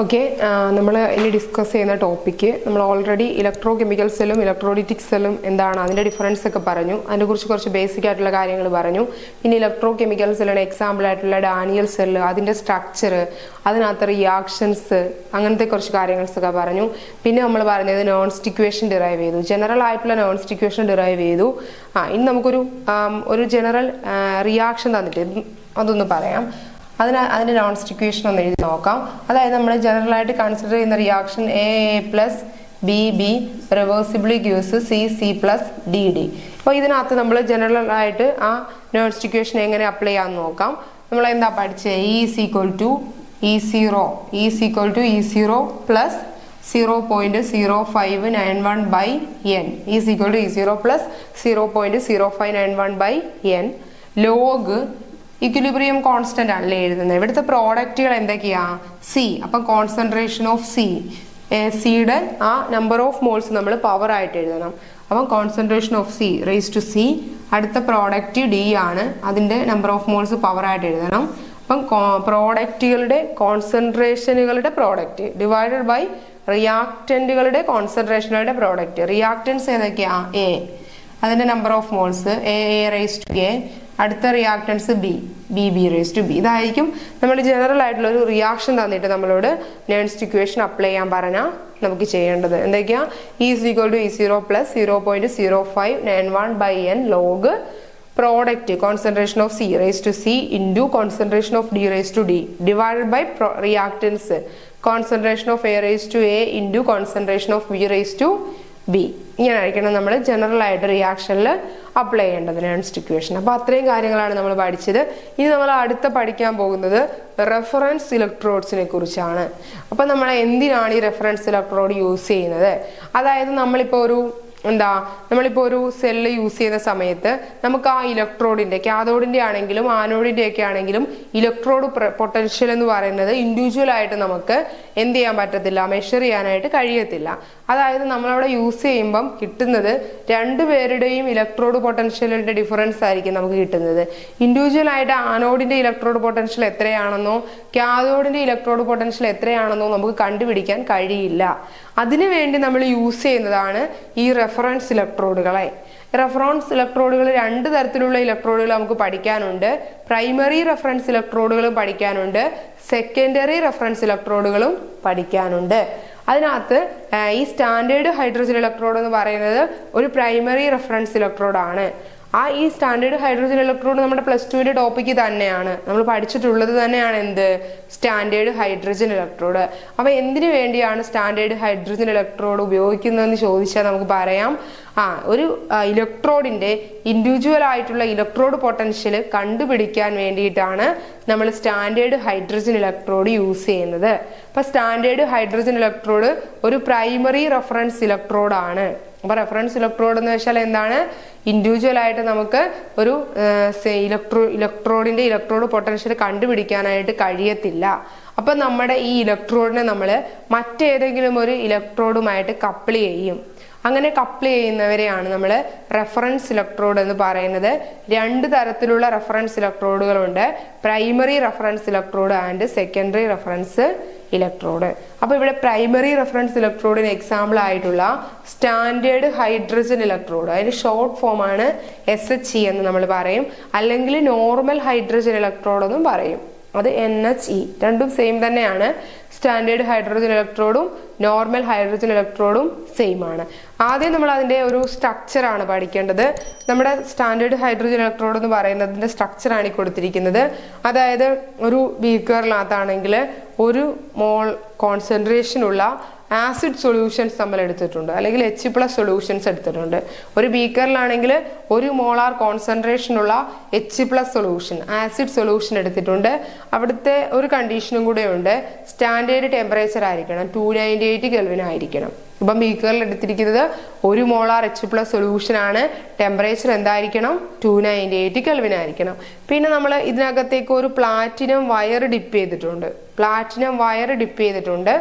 Okay, നമ്മൾ ഇനി discuss ചെയ്യുന്ന ടോപ്പിക്ക് നമ്മൾ ഓൾറെഡി ഇലക്ട്രോ കെമിക്കൽ സെല്ലും ഇലക്ട്രോളിറ്റിക് സെല്ലും എന്താണ് അതിൻ്റെ ഡിഫറൻസ് ഒക്കെ പറഞ്ഞു. അതിനെക്കുറിച്ച് കുറച്ച് ബേസിക് ആയിട്ടുള്ള കാര്യങ്ങൾ പറഞ്ഞു. പിന്നെ ഇലക്ട്രോ കെമിക്കൽ സെല്ലിന് എക്സാമ്പിൾ ആയിട്ടുള്ള ഡാനിയൽ സെല്ല്, അതിൻ്റെ സ്ട്രക്ചർ, അതിനകത്ത് റിയാക്ഷൻസ്, അങ്ങനത്തെ കുറച്ച് കാര്യങ്ങളൊക്കെ പറഞ്ഞു. പിന്നെ നമ്മൾ പറഞ്ഞത് നോൺ സ്റ്റിക്വേഷൻ ഡിറൈവ് ചെയ്തു, ജനറൽ ആയിട്ടുള്ള നോൺ സ്റ്റിക്വേഷൻ ഡിറൈവ് ചെയ്തു. ഇനി നമുക്കൊരു ജനറൽ റിയാക്ഷൻ തന്നിട്ട് അതൊന്ന് പറയാം. അതിൻ്റെ നോൺ സ്റ്റിക്വേഷൻ ഒന്ന് എഴുതി നോക്കാം. അതായത് നമ്മൾ ജനറൽ ആയിട്ട് കൺസിഡർ ചെയ്യുന്ന reaction A plus B B റിവേഴ്സിബിളി gives C C plus D D. അപ്പോൾ ഇതിനകത്ത് നമ്മൾ ജനറൽ ആയിട്ട് ആ നോൺ സ്റ്റിക്വേഷൻ എങ്ങനെ അപ്ലൈ ചെയ്യാമെന്ന് നോക്കാം. നമ്മൾ എന്താ പഠിച്ചത്? E is equal to E0 plus 0.0591 by n is equal to E0 plus 0.0591 by n log equilibrium constant ആണല്ലേ എഴുതുന്നത്. ഇവിടുത്തെ പ്രോഡക്റ്റുകൾ എന്തൊക്കെയാ? സി. അപ്പം കോൺസെൻട്രേഷൻ ഓഫ് സിയുടെ ആ നമ്പർ ഓഫ് മോൾസ് നമ്മൾ പവർ ആയിട്ട് എഴുതണം. അപ്പം concentration of C raise to C. അടുത്ത പ്രോഡക്റ്റ് ഡി ആണ്, അതിന്റെ നമ്പർ ഓഫ് മോൾസ് പവർ ആയിട്ട് എഴുതണം. അപ്പം പ്രോഡക്റ്റുകളുടെ കോൺസെൻട്രേഷനുകളുടെ പ്രോഡക്റ്റ് ഡിവൈഡഡ് ബൈ റിയാക്റ്റന്റുകളുടെ കോൺസെൻട്രേഷനുകളുടെ പ്രോഡക്റ്റ്. റിയാക്റ്റൻസ് ഏതൊക്കെയാ? എ, അതിന്റെ number of moles A raise to A. അടുത്ത reactants B raise to B. ഇതായിരിക്കും നമ്മൾ ജനറൽ ആയിട്ടുള്ള ഒരു റിയാക്ഷൻ തന്നിട്ട് നമ്മളോട് നെക്സ്റ്റ് ഇക്വേഷൻ അപ്ലൈ ചെയ്യാൻ പറഞ്ഞാൽ നമുക്ക് ചെയ്യേണ്ടത് എന്തൊക്കെയാ? Is equal to E0 plus 0.0591 by n log product concentration of C raise to C into concentration of D raise to D divided by reactants concentration of A raise to A into concentration of B raise to B. ഇങ്ങനെ ആയിരിക്കണം നമ്മൾ general ആയിട്ട് റിയാക്ഷനിൽ apply ചെയ്യേണ്ടത് next equation. അപ്പോൾ അത്രയും കാര്യങ്ങളാണ് നമ്മൾ പഠിച്ചത്. ഇനി നമ്മൾ അടുത്ത പഠിക്കാൻ പോകുന്നത് റെഫറൻസ് ഇലക്ട്രോഡ്സിനെ കുറിച്ചാണ്. അപ്പം നമ്മൾ എന്തിനാണ് ഈ റെഫറൻസ് ഇലക്ട്രോഡ് യൂസ് ചെയ്യുന്നത്? അതായത് നമ്മളിപ്പോൾ ഒരു സെല്ല് യൂസ് ചെയ്യുന്ന സമയത്ത് നമുക്ക് ആ ഇലക്ട്രോഡിന്റെ, കാഥോഡിന്റെ ആണെങ്കിലും ആനോഡിന്റെ ഒക്കെ ആണെങ്കിലും ഇലക്ട്രോഡ് പൊട്ടൻഷ്യൽ എന്ന് പറയുന്നത് ഇൻഡിവിജ്വൽ ആയിട്ട് നമുക്ക് എന്ത് ചെയ്യാൻ പറ്റത്തില്ല, മെഷർ ചെയ്യാനായിട്ട് കഴിയത്തില്ല. അതായത് നമ്മളവിടെ യൂസ് ചെയ്യുമ്പം കിട്ടുന്നത് രണ്ടുപേരുടെയും ഇലക്ട്രോഡ് പൊട്ടൻഷ്യലിന്റെ ഡിഫറൻസ് ആയിരിക്കും നമുക്ക് കിട്ടുന്നത്. ഇൻഡിവിജ്വൽ ആയിട്ട് ആനോഡിന്റെ ഇലക്ട്രോഡ് പൊട്ടൻഷ്യൽ എത്രയാണെന്നോ കാഥോഡിന്റെ ഇലക്ട്രോഡ് പൊട്ടൻഷ്യൽ എത്രയാണെന്നോ നമുക്ക് കണ്ടുപിടിക്കാൻ കഴിയില്ല. അതിനുവേണ്ടി നമ്മൾ യൂസ് ചെയ്യുന്നതാണ് ഈ റെഫറൻസ് ഇലക്ട്രോഡുകളെ. റെഫറൻസ് ഇലക്ട്രോഡുകൾ രണ്ട് തരത്തിലുള്ള ഇലക്ട്രോഡുകൾ നമുക്ക് പഠിക്കാനുണ്ട്. പ്രൈമറി റെഫറൻസ് ഇലക്ട്രോഡുകളും പഠിക്കാനുണ്ട്, സെക്കൻഡറി റെഫറൻസ് ഇലക്ട്രോഡുകളും പഠിക്കാനുണ്ട്. അതിനകത്ത് ഈ സ്റ്റാൻഡേർഡ് ഹൈഡ്രജൻ ഇലക്ട്രോഡ് എന്ന് പറയുന്നത് ഒരു പ്രൈമറി റെഫറൻസ് ഇലക്ട്രോഡാണ്. ഈ സ്റ്റാൻഡേർഡ് ഹൈഡ്രജൻ ഇലക്ട്രോഡ് നമ്മുടെ +2 ടോപ്പിക്ക് തന്നെയാണ്, നമ്മൾ പഠിച്ചിട്ടുള്ളത് തന്നെയാണ്. എന്ത്? Standard hydrogen electrode. അപ്പൊ എന്തിനു വേണ്ടിയാണ് സ്റ്റാൻഡേർഡ് ഹൈഡ്രജൻ ഇലക്ട്രോഡ് ഉപയോഗിക്കുന്നതെന്ന് ചോദിച്ചാൽ നമുക്ക് പറയാം, ഒരു ഇലക്ട്രോഡിന്റെ ഇൻഡിവിജ്വൽ ആയിട്ടുള്ള ഇലക്ട്രോഡ് പൊട്ടൻഷ്യൽ കണ്ടുപിടിക്കാൻ വേണ്ടിയിട്ടാണ് നമ്മൾ സ്റ്റാൻഡേർഡ് ഹൈഡ്രജൻ ഇലക്ട്രോഡ് യൂസ് ചെയ്യുന്നത്. അപ്പൊ സ്റ്റാൻഡേർഡ് ഹൈഡ്രജൻ ഇലക്ട്രോഡ് ഒരു പ്രൈമറി റെഫറൻസ് ഇലക്ട്രോഡാണ്. അപ്പൊ റെഫറൻസ് ഇലക്ട്രോഡ് എന്ന് വെച്ചാൽ എന്താണ്? ഇൻഡിവിജ്വൽ ആയിട്ട് നമുക്ക് ഒരു ഇലക്ട്രോഡിന്റെ ഇലക്ട്രോഡ് പൊട്ടൻഷ്യൽ കണ്ടുപിടിക്കാനായിട്ട് കഴിയത്തില്ല. അപ്പൊ നമ്മുടെ ഈ ഇലക്ട്രോഡിനെ നമ്മൾ മറ്റേതെങ്കിലും ഒരു ഇലക്ട്രോഡുമായിട്ട് കപ്പിൾ ചെയ്യും. അങ്ങനെ കപ്പിൾ ചെയ്യുന്നവരെയാണ് നമ്മൾ റെഫറൻസ് ഇലക്ട്രോഡ് എന്ന് പറയുന്നത്. രണ്ട് തരത്തിലുള്ള റെഫറൻസ് ഇലക്ട്രോഡുകളുണ്ട്, primary reference electrode and secondary reference electrode. അപ്പൊ ഇവിടെ പ്രൈമറി റെഫറൻസ് ഇലക്ട്രോഡിന് എക്സാമ്പിൾ ആയിട്ടുള്ള സ്റ്റാൻഡേർഡ് ഹൈഡ്രജൻ ഇലക്ട്രോഡ്, അതിന്റെ ഷോർട്ട് ഫോം ആണ് SHE എന്ന് നമ്മൾ പറയും, അല്ലെങ്കിൽ നോർമൽ ഹൈഡ്രജൻ ഇലക്ട്രോഡ് എന്നും പറയും. അത് NHE, രണ്ടും സെയിം തന്നെയാണ്. സ്റ്റാൻഡേർഡ് ഹൈഡ്രജൻ ഇലക്ട്രോഡും നോർമൽ ഹൈഡ്രജൻ ഇലക്ട്രോഡും സെയിം ആണ്. ആദ്യം നമ്മൾ അതിന്റെ ഒരു സ്ട്രക്ചർ ആണ് പഠിക്കേണ്ടത്. നമ്മുടെ സ്റ്റാൻഡേർഡ് ഹൈഡ്രജൻ ഇലക്ട്രോഡ് എന്ന് പറയുന്നതിന്റെ സ്ട്രക്ചർ ആണ് ഈ കൊടുത്തിരിക്കുന്നത്. അതായത് ഒരു ബീക്കറിനകത്താണെങ്കിൽ 1 മോൾ കോൺസെൻട്രേഷൻ ഉള്ള ആസിഡ് സൊല്യൂഷൻസ് നമ്മൾ എടുത്തിട്ടുണ്ട്, അല്ലെങ്കിൽ H+ സൊല്യൂഷൻസ് എടുത്തിട്ടുണ്ട്. ഒരു ബീക്കറിലാണെങ്കിൽ 1 മോളാർ കോൺസെൻട്രേഷൻ ഉള്ള H+ സൊല്യൂഷൻ, ആസിഡ് സൊല്യൂഷൻ എടുത്തിട്ടുണ്ട്. അവിടുത്തെ ഒരു കണ്ടീഷനും കൂടെ ഉണ്ട്, സ്റ്റാൻഡേർഡ് ടെമ്പറേച്ചർ ആയിരിക്കണം 298 കെൽവിൻ ആയിരിക്കണം. ഇപ്പം ബീക്കറിൽ എടുത്തിരിക്കുന്നത് 1 മോളാർ H+ സൊല്യൂഷൻ ആണ്, ടെമ്പറേച്ചർ എന്തായിരിക്കണം? 298 കെൽവിൻ ആയിരിക്കണം. പിന്നെ നമ്മൾ ഇതിനകത്തേക്ക് ഒരു പ്ലാറ്റിനം വയർ ഡിപ്പ് ചെയ്തിട്ടുണ്ട്.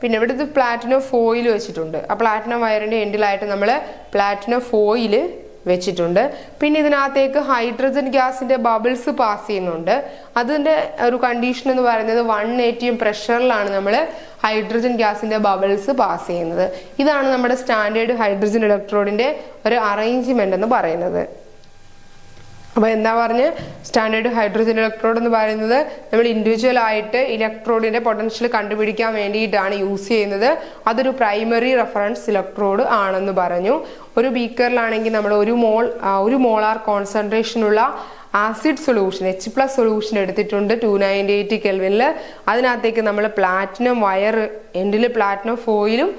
പിന്നെ ഇവിടെ ഇത് പ്ലാറ്റിനം ഫോയിൽ വെച്ചിട്ടുണ്ട്. ആ പ്ലാറ്റിനം വയറിന്റെ എൻഡിലായിട്ട് നമ്മൾ പ്ലാറ്റിനം ഫോയിൽ വെച്ചിട്ടുണ്ട്. പിന്നെ ഇതിനകത്തേക്ക് ഹൈഡ്രജൻ ഗ്യാസിന്റെ ബബിൾസ് പാസ് ചെയ്യുന്നുണ്ട്. അതിന്റെ ഒരു കണ്ടീഷൻ എന്ന് പറയുന്നത് 1 atm പ്രഷറിലാണ് നമ്മൾ ഹൈഡ്രജൻ ഗ്യാസിന്റെ ബബിൾസ് പാസ് ചെയ്യുന്നത്. ഇതാണ് നമ്മുടെ സ്റ്റാൻഡേർഡ് ഹൈഡ്രജൻ ഇലക്ട്രോഡിന്റെ ഒരു അറേഞ്ച്മെന്റ് എന്ന് പറയുന്നത്. അപ്പൊ എന്താ പറഞ്ഞ് സ്റ്റാൻഡേർഡ് ഹൈഡ്രജൻ ഇലക്ട്രോഡ് എന്ന് പറയുന്നത് നമ്മൾ ഇൻഡിവിജ്വൽ ആയിട്ട് ഇലക്ട്രോഡിന്റെ പൊട്ടൻഷ്യൽ കണ്ടുപിടിക്കാൻ വേണ്ടിയിട്ടാണ് യൂസ് ചെയ്യുന്നത്. അതൊരു പ്രൈമറി റെഫറൻസ് ഇലക്ട്രോഡ് ആണെന്ന് പറഞ്ഞു. ഒരു ബീക്കറിലാണെങ്കിൽ നമ്മൾ ഒരു മോളാർ കോൺസെൻട്രേഷനുള്ള ആസിഡ് സൊല്യൂഷൻ H+ സൊല്യൂഷൻ എടുത്തിട്ടുണ്ട് 298 കെൽവിനിൽ. അതിനകത്തേക്ക് നമ്മൾ പ്ലാറ്റിനം വയർ എൻഡിൽ പ്ലാറ്റിനം ഫോയിലും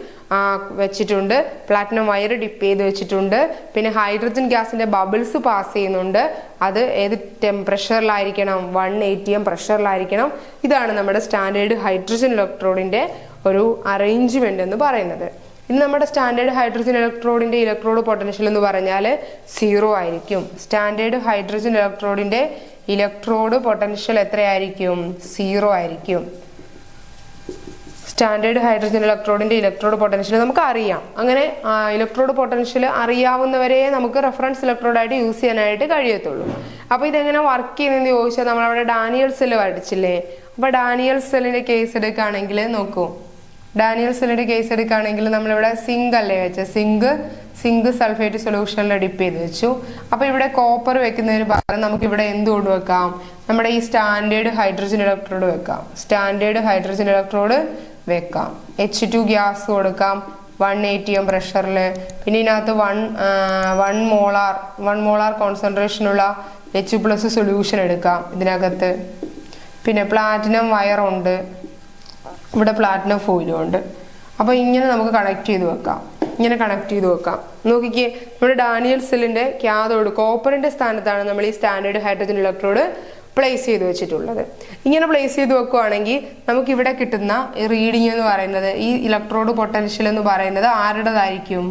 വെച്ചിട്ടുണ്ട്. പ്ലാറ്റിനം വയർ ഡിപ്പ് ചെയ്ത് വെച്ചിട്ടുണ്ട്. പിന്നെ ഹൈഡ്രജൻ ഗ്യാസിന്റെ ബബിൾസ് പാസ് ചെയ്യുന്നുണ്ട്. അത് ഏത് ടെമ്പറേച്ചറിലായിരിക്കണം? 1 atm പ്രഷറിലായിരിക്കണം. ഇതാണ് നമ്മുടെ സ്റ്റാൻഡേർഡ് ഹൈഡ്രജൻ ഇലക്ട്രോഡിന്റെ ഒരു അറേഞ്ച്മെന്റ് എന്ന് പറയുന്നത്. ഇനി നമ്മുടെ സ്റ്റാൻഡേർഡ് ഹൈഡ്രജൻ ഇലക്ട്രോഡിന്റെ ഇലക്ട്രോഡ് പൊട്ടൻഷ്യൽ എന്ന് പറഞ്ഞാൽ 0 ആയിരിക്കും. സ്റ്റാൻഡേർഡ് ഹൈഡ്രജൻ ഇലക്ട്രോഡിന്റെ ഇലക്ട്രോഡ് പൊട്ടൻഷ്യൽ എത്രയായിരിക്കും? 0 ആയിരിക്കും. സ്റ്റാൻഡേർഡ് ഹൈഡ്രജൻ ഇലക്ട്രോഡിന്റെ ഇലക്ട്രോഡ് പൊട്ടൻഷ്യൽ നമുക്ക് അറിയാം. അങ്ങനെ ഇലക്ട്രോഡ് പൊട്ടൻഷ്യൽ അറിയാവുന്നവരെ നമുക്ക് റെഫറൻസ് ഇലക്ട്രോഡായിട്ട് യൂസ് ചെയ്യാനായിട്ട് കഴിയത്തുള്ളൂ. അപ്പൊ ഇതെങ്ങനെ വർക്ക് ചെയ്യുന്നതെന്ന് ചോദിച്ചാൽ നമ്മളവിടെ ഡാനിയൽ സെല്ല് പഠിച്ചില്ലേ? അപ്പൊ ഡാനിയൽ സെല്ലിന്റെ കേസ് എടുക്കുകയാണെങ്കിൽ നോക്കൂ, ഡാനിയൽ സെല്ലിന്റെ കേസ് എടുക്കുകയാണെങ്കിൽ നമ്മളിവിടെ സിങ്ക് അല്ലേ വെച്ചത്? സിങ്ക് സൾഫേറ്റ് സൊല്യൂഷനിൽ ഡിപ്പ് ചെയ്ത് വെച്ചു. അപ്പൊ ഇവിടെ കോപ്പർ വെക്കുന്നതിന് പകരം നമുക്ക് ഇവിടെ എന്തുകൊണ്ട് വെക്കാം? നമ്മുടെ ഈ സ്റ്റാൻഡേർഡ് ഹൈഡ്രജൻ ഇലക്ട്രോഡ് വെക്കാം. സ്റ്റാൻഡേർഡ് ഹൈഡ്രജൻ ഇലക്ട്രോഡ് വെക്കാം. H2 ഗ്യാസ് കൊടുക്കാം 1 atm പ്രഷറിൽ. പിന്നെ ഇതിനകത്ത് 1 മോളാർ കോൺസെൻട്രേഷനുള്ള H+ സൊല്യൂഷൻ എടുക്കാം ഇതിനകത്ത്. പിന്നെ പ്ലാറ്റിനം വയറുണ്ട്, ഇവിടെ പ്ലാറ്റിനം ഫോയിലും ഉണ്ട്. അപ്പൊ ഇങ്ങനെ നമുക്ക് കണക്ട് ചെയ്ത് വെക്കാം. നോക്കിക്കേ, നമ്മുടെ ഡാനിയൽ സെല്ലിന്റെ ക്യാഥോഡ് കോപ്പറിന്റെ സ്ഥാനത്താണ് നമ്മൾ ഈ സ്റ്റാൻഡേർഡ് ഹൈഡ്രജൻ ഇലക്ട്രോഡ് പ്ലേസ് ചെയ്ത് വെച്ചിട്ടുള്ളത്. ഇങ്ങനെ പ്ലേസ് ചെയ്ത് വെക്കുകയാണെങ്കിൽ നമുക്ക് ഇവിടെ കിട്ടുന്ന റീഡിങ് എന്ന് പറയുന്നത്, ഈ ഇലക്ട്രോഡ് പൊട്ടൻഷ്യൽ എന്ന് പറയുന്നത് ആരുടേതായിരിക്കും?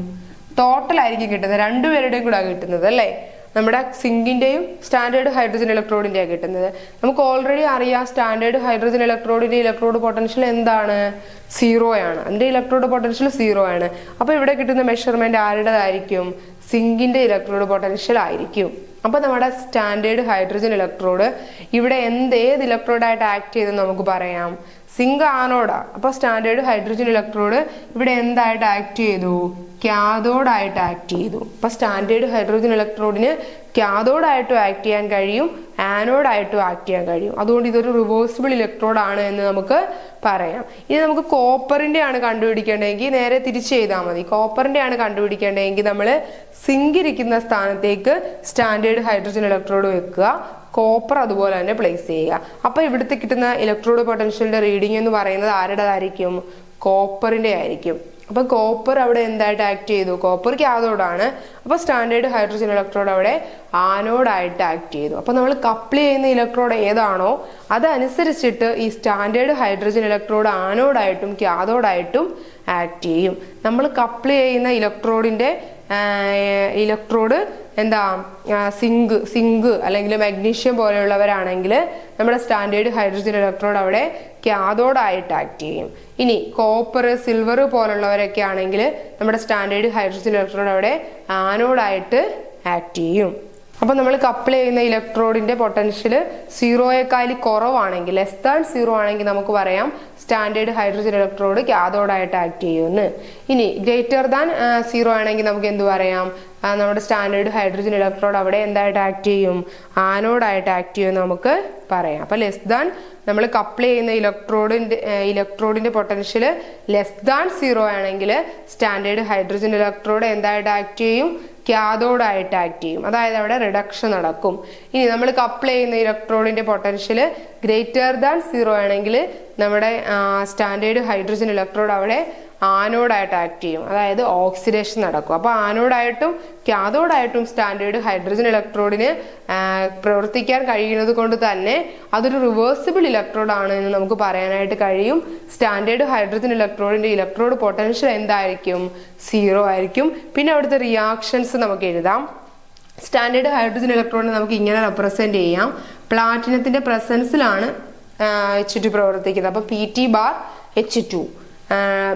ടോട്ടൽ ആയിരിക്കും കിട്ടുന്നത്. രണ്ടുപേരുടെയും കൂടെ കിട്ടുന്നത് അല്ലേ? നമ്മുടെ സിങ്കിന്റെയും സ്റ്റാൻഡേർഡ് ഹൈഡ്രജൻ ഇലക്ട്രോഡിന്റെയാണ് കിട്ടുന്നത്. നമുക്ക് ഓൾറെഡി അറിയാം സ്റ്റാൻഡേർഡ് ഹൈഡ്രജൻ ഇലക്ട്രോഡിന്റെ ഇലക്ട്രോഡ് പൊട്ടൻഷ്യൽ എന്താണ്? 0 ആണ്. അതിന്റെ ഇലക്ട്രോഡ് പൊട്ടൻഷ്യൽ 0 ആണ്. അപ്പൊ ഇവിടെ കിട്ടുന്ന മെഷർമെന്റ് ആരുടേതായിരിക്കും? സിങ്കിന്റെ ഇലക്ട്രോഡ് പൊട്ടൻഷ്യൽ ആയിരിക്കും. അപ്പൊ നമ്മുടെ സ്റ്റാൻഡേർഡ് ഹൈഡ്രജൻ ഇലക്ട്രോഡ് ഇവിടെ ഏത് ഇലക്ട്രോഡായിട്ട് ആക്ട് ചെയ്തെന്ന് നമുക്ക് പറയാം? സിങ്ക് ആനോഡാ. അപ്പൊ സ്റ്റാൻഡേർഡ് ഹൈഡ്രജൻ ഇലക്ട്രോഡ് ഇവിടെ എന്തായിട്ട് ആക്ട് ചെയ്തു? ക്യാഥോഡായിട്ട് ആക്ട് ചെയ്തു. അപ്പൊ സ്റ്റാൻഡേർഡ് ഹൈഡ്രജൻ ഇലക്ട്രോഡിന് ക്യാഥോഡായിട്ടും ആക്ട് ചെയ്യാൻ കഴിയും, ആനോഡായിട്ടും ആക്ട് ചെയ്യാൻ കഴിയും. അതുകൊണ്ട് ഇതൊരു റിവേഴ്സിബിൾ ഇലക്ട്രോഡ് ആണ് എന്ന് നമുക്ക് പറയാം. ഇനി നമുക്ക് കോപ്പറിന്റെ ആണ് കണ്ടുപിടിക്കേണ്ടതെങ്കിൽ നേരെ തിരിച്ചു ചെയ്താൽ മതി. കോപ്പറിന്റെ ആണ് കണ്ടുപിടിക്കേണ്ടതെങ്കിൽ നമ്മൾ സിങ്ക് ഇരിക്കുന്ന സ്ഥാനത്തേക്ക് സ്റ്റാൻഡേർഡ് ഹൈഡ്രജൻ ഇലക്ട്രോഡ് വെക്കുക, കോപ്പർ അതുപോലെ തന്നെ പ്ലേസ് ചെയ്യുക. അപ്പൊ ഇവിടുത്തെ കിട്ടുന്ന ഇലക്ട്രോഡ് പൊട്ടൻഷ്യലിന്റെ റീഡിംഗ് എന്ന് പറയുന്നത് ആരുടേതായിരിക്കും? കോപ്പറിന്റെ ആയിരിക്കും. അപ്പൊ കോപ്പർ അവിടെ എന്തായിട്ട് ആക്ട് ചെയ്തു? കോപ്പർ ക്യാഥോഡാണ്. അപ്പൊ സ്റ്റാൻഡേർഡ് ഹൈഡ്രജൻ ഇലക്ട്രോഡ് അവിടെ ആനോഡായിട്ട് ആക്ട് ചെയ്തു. അപ്പൊ നമ്മൾ കപ്പിൾ ചെയ്യുന്ന ഇലക്ട്രോഡ് ഏതാണോ അതനുസരിച്ചിട്ട് ഈ സ്റ്റാൻഡേർഡ് ഹൈഡ്രജൻ ഇലക്ട്രോഡ് ആനോഡായിട്ടും ക്യാഥോഡായിട്ടും ആക്ട് ചെയ്യും. നമ്മൾ കപ്പിൾ ചെയ്യുന്ന ഇലക്ട്രോഡ് എന്താ സിങ്ക് അല്ലെങ്കിൽ മാഗ്നീഷ്യം പോലെയുള്ളവരാണെങ്കിൽ നമ്മുടെ സ്റ്റാൻഡേർഡ് ഹൈഡ്രജൻ ഇലക്ട്രോഡ് അവിടെ ക്യാഥോഡായിട്ട് ആക്ട് ചെയ്യും. ഇനി കോപ്പർ സിൽവർ പോലുള്ളവരൊക്കെ ആണെങ്കിൽ നമ്മുടെ സ്റ്റാൻഡേർഡ് ഹൈഡ്രജൻ ഇലക്ട്രോഡ് അവിടെ ആനോഡായിട്ട് ആക്ട് ചെയ്യും. അപ്പൊ നമ്മൾ കപ്പിൾ ചെയ്യുന്ന ഇലക്ട്രോഡിന്റെ പൊട്ടൻഷ്യൽ 0യേക്കാൾ കുറവാണെങ്കിൽ (0) ആണെങ്കിൽ നമുക്ക് പറയാം സ്റ്റാൻഡേർഡ് ഹൈഡ്രജൻ ഇലക്ട്രോഡ് ക്യാഥോഡായിട്ട് ആക്ട് ചെയ്യുമെന്ന്. ഇനി (0) ആണെങ്കിൽ നമുക്ക് എന്ത് പറയാം? നമ്മുടെ സ്റ്റാൻഡേർഡ് ഹൈഡ്രജൻ ഇലക്ട്രോഡ് അവിടെ എന്തായിട്ട് ആക്ട് ചെയ്യും? ആനോഡായിട്ട് ആക്ട് ചെയ്യുമെന്ന് നമുക്ക് പറയാം. അപ്പൊ നമ്മൾ കപ്പിൾ ചെയ്യുന്ന ഇലക്ട്രോഡിന്റെ പൊട്ടൻഷ്യൽ (0) ആണെങ്കിൽ സ്റ്റാൻഡേർഡ് ഹൈഡ്രജൻ ഇലക്ട്രോഡ് എന്തായിട്ട് ആക്ട് ചെയ്യും? ക്യാഥോഡായിട്ട് ആക്ട് ചെയ്യും. അതായത് അവിടെ റിഡക്ഷൻ നടക്കും. ഇനി നമ്മൾ കപ്പിൾ ചെയ്യുന്ന ഇലക്ട്രോഡിന്റെ പൊട്ടൻഷ്യൽ (0) ആണെങ്കിൽ നമ്മുടെ സ്റ്റാൻഡേർഡ് ഹൈഡ്രജൻ ഇലക്ട്രോഡ് അവിടെ ആനോഡായിട്ട് ആക്ട് ചെയ്യും. അതായത് ഓക്സിഡേഷൻ നടക്കും. അപ്പൊ ആനോഡായിട്ടും ക്യാഥോഡായിട്ടും സ്റ്റാൻഡേർഡ് ഹൈഡ്രജൻ ഇലക്ട്രോഡിന് പ്രവർത്തിക്കാൻ കഴിയുന്നത് കൊണ്ട് തന്നെ അതൊരു റിവേഴ്സിബിൾ ഇലക്ട്രോഡ് ആണ് എന്ന് നമുക്ക് പറയാനായിട്ട് കഴിയും. സ്റ്റാൻഡേർഡ് ഹൈഡ്രജൻ ഇലക്ട്രോഡിന്റെ ഇലക്ട്രോഡ് പൊട്ടൻഷ്യൽ എന്തായിരിക്കും? 0 ആയിരിക്കും. പിന്നെ അവിടുത്തെ റിയാക്ഷൻസ് നമുക്ക് എഴുതാം. സ്റ്റാൻഡേർഡ് ഹൈഡ്രജൻ ഇലക്ട്രോഡിനെ നമുക്ക് ഇങ്ങനെ റെപ്രസെന്റ് ചെയ്യാം. പ്ലാറ്റിനത്തിന്റെ പ്രസൻസിലാണ് H2 പ്രവർത്തിക്കുന്നത്. അപ്പൊ PT bar H2.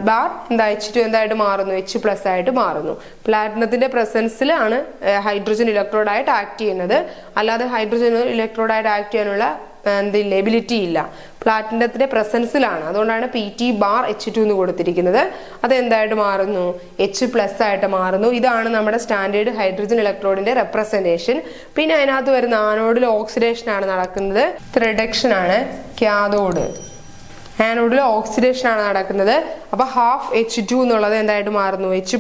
ബാർ എന്താ H2 എന്തായിട്ട് മാറുന്നു, H+ ആയിട്ട് മാറുന്നു. പ്ലാറ്റിനത്തിന്റെ പ്രസൻസിലാണ് ഹൈഡ്രജൻ ഇലക്ട്രോഡായിട്ട് ആക്ട് ചെയ്യുന്നത്. അല്ലാതെ ഹൈഡ്രജൻ ഇലക്ട്രോഡായിട്ട് ആക്ട് ചെയ്യാനുള്ള എന്തില്ല, എബിലിറ്റി ഇല്ല. പ്ലാറ്റിനത്തിന്റെ പ്രസൻസിലാണ്. അതുകൊണ്ടാണ് Pt⁻H2 എന്ന് കൊടുത്തിരിക്കുന്നത്. അത് എന്തായിട്ട് മാറുന്നു, H+ ആയിട്ട് മാറുന്നു. ഇതാണ് നമ്മുടെ സ്റ്റാൻഡേർഡ് ഹൈഡ്രജൻ ഇലക്ട്രോഡിന്റെ റെപ്രസെന്റേഷൻ. പിന്നെ അതിനകത്ത് വരുന്ന ആനോഡിൽ ഓക്സിഡേഷൻ ആണ് നടക്കുന്നത്, റിഡക്ഷൻ ആണ്. കാഥോഡ് ആനോഡിൽ ഓക്സിഡേഷൻ ആണ് നടക്കുന്നത്. അപ്പൊ ½ എന്നുള്ളത് എന്തായിട്ട് മാറുന്നു, H++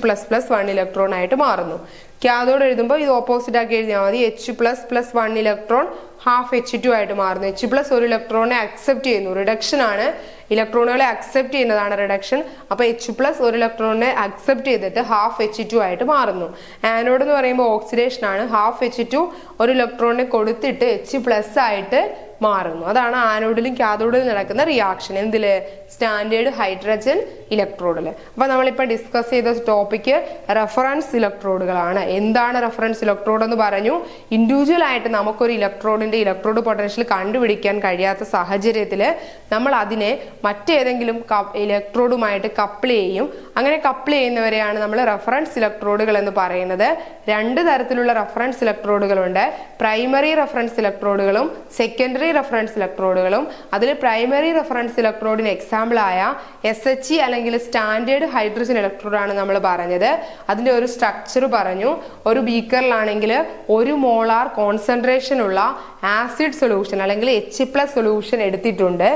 1 ഇലക്ട്രോൺ ആയിട്ട് മാറുന്നു. കാഥോഡ് എഴുതുമ്പോൾ ഇത് ഓപ്പോസിറ്റ് ആക്കി എഴുതിയാൽ മതി. H++ 1 ഇലക്ട്രോൺ ½ ആയിട്ട് മാറുന്നു. H+ ഒരു ഇലക്ട്രോണിനെ അക്സെപ്റ്റ് ചെയ്യുന്നു, റിഡക്ഷൻ ആണ്. ഇലക്ട്രോണുകളെ അക്സെപ്റ്റ് ചെയ്യുന്നതാണ് റിഡക്ഷൻ. അപ്പൊ H+ ഒരു ഇലക്ട്രോണിനെ അക്സെപ്റ്റ് ചെയ്തിട്ട് ½ ആയിട്ട് മാറുന്നു. ആനോഡ് എന്ന് പറയുമ്പോൾ ഓക്സിഡേഷൻ ആണ്. ½ ഒരു ഇലക്ട്രോണിനെ കൊടുത്തിട്ട് H+ ആയിട്ട് മാറുന്നു. അതാണ് ആനോഡിലും കാഥോഡിലും നടക്കുന്ന റിയാക്ഷൻ. എന്തില്, സ്റ്റാൻഡേർഡ് ഹൈഡ്രജൻ ഇലക്ട്രോഡില്. അപ്പൊ നമ്മളിപ്പോ ഡിസ്കസ് ചെയ്ത ടോപ്പിക് റെഫറൻസ് ഇലക്ട്രോഡുകളാണ്. എന്താണ് റെഫറൻസ് ഇലക്ട്രോഡ് എന്ന് പറഞ്ഞു. ഇൻഡിവിജ്വൽ ആയിട്ട് നമുക്കൊരു ഇലക്ട്രോഡിന്റെ ഇലക്ട്രോഡ് പൊട്ടൻഷ്യൽ കണ്ടുപിടിക്കാൻ കഴിയാത്ത സാഹചര്യത്തില് നമ്മൾ അതിനെ മറ്റേതെങ്കിലും ഇലക്ട്രോഡുമായിട്ട് കപ്പിൾ ചെയ്യും. അങ്ങനെ കപ്പിൾ ചെയ്യുന്നവരെയാണ് നമ്മൾ റെഫറൻസ് ഇലക്ട്രോഡുകൾ എന്ന് പറയുന്നത്. രണ്ട് തരത്തിലുള്ള റെഫറൻസ് ഇലക്ട്രോഡുകളുണ്ട്. പ്രൈമറി റെഫറൻസ് ഇലക്ട്രോഡുകളും സെക്കൻഡറി റെഫറൻസ് ഇലക്ട്രോഡുകളും. അതിൽ പ്രൈമറി റെഫറൻസ് ഇലക്ട്രോഡിന് എക്സാമ്പിൾ ആയ SHE അല്ലെങ്കിൽ സ്റ്റാൻഡേർഡ് ഹൈഡ്രജൻ ഇലക്ട്രോഡ് ആണ് നമ്മൾ പറഞ്ഞത്. അതിന്റെ ഒരു സ്ട്രക്ചർ പറഞ്ഞു. ഒരു ബീക്കറിലാണെങ്കിൽ 1 മോളാർ കോൺസെൻട്രേഷൻ ഉള്ള ആസിഡ് സൊല്യൂഷൻ അല്ലെങ്കിൽ H+ സൊല്യൂഷൻ എടുത്തിട്ടുണ്ട്.